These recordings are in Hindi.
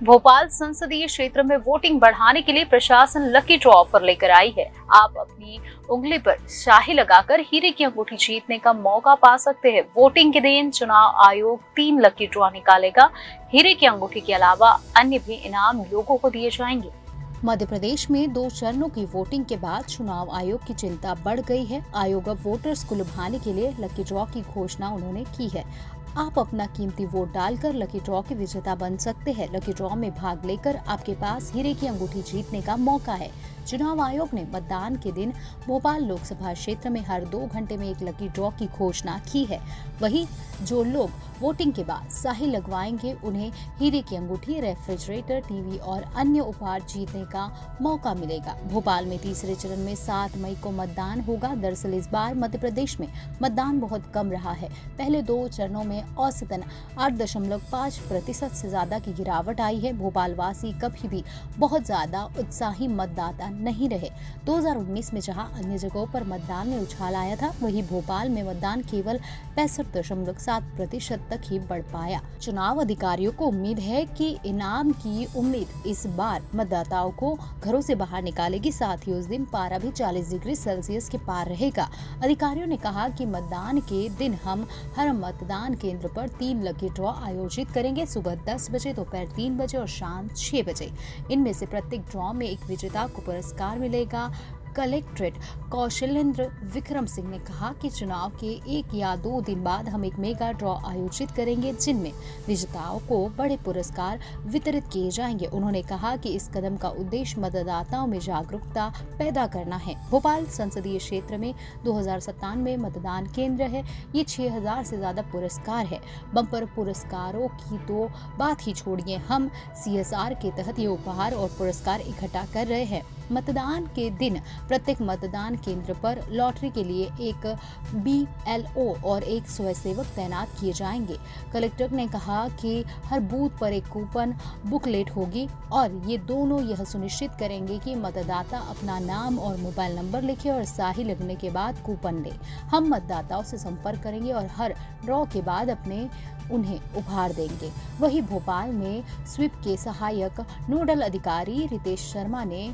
भोपाल संसदीय क्षेत्र में वोटिंग बढ़ाने के लिए प्रशासन लकी ड्रॉ ऑफर लेकर आई है। आप अपनी उंगली पर स्याही लगाकर हीरे की अंगूठी जीतने का मौका पा सकते हैं। वोटिंग के दिन चुनाव आयोग 3 लकी ड्रॉ निकालेगा। हीरे की अंगूठी के अलावा अन्य भी इनाम लोगों को दिए जाएंगे। मध्य प्रदेश में 2 चरणों की वोटिंग के बाद चुनाव आयोग की चिंता बढ़ गई है। आयोग अब वोटर्स को लुभाने के लिए लकी ड्रॉ की घोषणा उन्होंने की है। आप अपना कीमती वोट डालकर लकी ड्रॉ के विजेता बन सकते हैं। लकी ड्रॉ में भाग लेकर आपके पास हीरे की अंगूठी जीतने का मौका है। चुनाव आयोग ने मतदान के दिन भोपाल लोकसभा क्षेत्र में हर 2 घंटे में एक लकी ड्रॉ की घोषणा की है। वहीं जो लोग वोटिंग के बाद स्याही लगवाएंगे उन्हें हीरे की अंगूठी, रेफ्रिजरेटर, टीवी और अन्य उपहार जीतने का मौका मिलेगा। भोपाल में तीसरे चरण में 7 मई को मतदान होगा। दरअसल इस बार मध्य प्रदेश में मतदान बहुत कम रहा है। पहले 2 चरणों में औसतन 8.5% से ज्यादा की गिरावट आई है। भोपाल वासी कभी भी बहुत ज्यादा उत्साही मतदाता नहीं रहे। 2019 में जहां अन्य जगहों पर मतदान में उछाल आया था, वहीं भोपाल में मतदान केवल 65.7% तक ही बढ़ पाया। चुनाव अधिकारियों को उम्मीद है कि इनाम की उम्मीद इस बार मतदाताओं को घरों से बाहर निकालेगी। साथ ही उस दिन पारा भी 40 डिग्री सेल्सियस के पार रहेगा। अधिकारियों ने कहा कि मतदान के दिन हम हर मतदान केंद्र पर 3 लकी ड्रॉ आयोजित करेंगे, सुबह 10 बजे, दोपहर 3 बजे और शाम 6 बजे। इनमें से प्रत्येक ड्रॉ में एक विजेता को पुरस्कार मिलेगा। कलेक्ट्रेट कौशलेंद्र विक्रम सिंह ने कहा कि चुनाव के 1 या 2 दिन बाद हम एक मेगा ड्रॉ आयोजित करेंगे, जिनमें विजेताओं को बड़े पुरस्कार वितरित किए जाएंगे। उन्होंने कहा कि इस कदम का उद्देश्य मतदाताओं में जागरूकता पैदा करना है। भोपाल संसदीय क्षेत्र में 2097 मतदान केंद्र है। ये 6000 से ज्यादा पुरस्कार है। बम्पर पुरस्कारों की तो बात ही छोड़िए, हम CSR के तहत ये उपहार और पुरस्कार इकट्ठा कर रहे हैं। मतदान के दिन प्रत्येक मतदान केंद्र पर लॉटरी के लिए एक BLO और एक स्वयंसेवक तैनात किए जाएंगे। कलेक्टर ने कहा कि हर बूथ पर एक कूपन बुकलेट होगी और ये दोनों यह सुनिश्चित करेंगे कि मतदाता अपना नाम और मोबाइल नंबर लिखे और स्याही लगने के बाद कूपन ले। हम मतदाताओं से संपर्क करेंगे और हर ड्रॉ के बाद उन्हें उपहार देंगे। वहीं भोपाल में स्वीप के सहायक नोडल अधिकारी रितेश शर्मा ने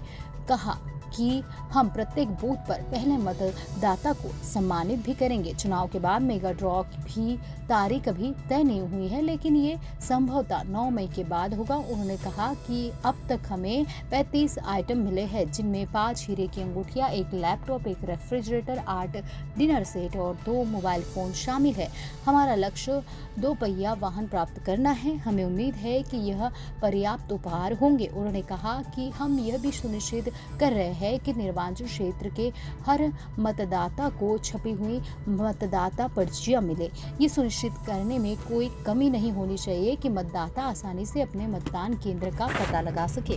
कहा कि हम प्रत्येक बूथ पर पहले मतदाता को सम्मानित भी करेंगे। चुनाव के बाद मेगा ड्रॉ की तारीख अभी तय नहीं हुई है, लेकिन ये संभवतः 9 मई के बाद होगा। उन्होंने कहा कि अब तक हमें 35 आइटम मिले हैं, जिनमें 5 हीरे की अंगूठियां, एक लैपटॉप, एक रेफ्रिजरेटर, 8 डिनर सेट और 2 मोबाइल फोन शामिल है। हमारा लक्ष्य 2 पहिया वाहन प्राप्त करना है। हमें उम्मीद है कि यह पर्याप्त उपहार होंगे। उन्होंने कहा कि हम यह भी सुनिश्चित कर रहे हैं कि निर्वाचन क्षेत्र के हर मतदाता को छपी हुई मतदाता पर्चियां मिले। ये सुनिश्चित करने में कोई कमी नहीं होनी चाहिए कि मतदाता आसानी से अपने मतदान केंद्र का पता लगा सके।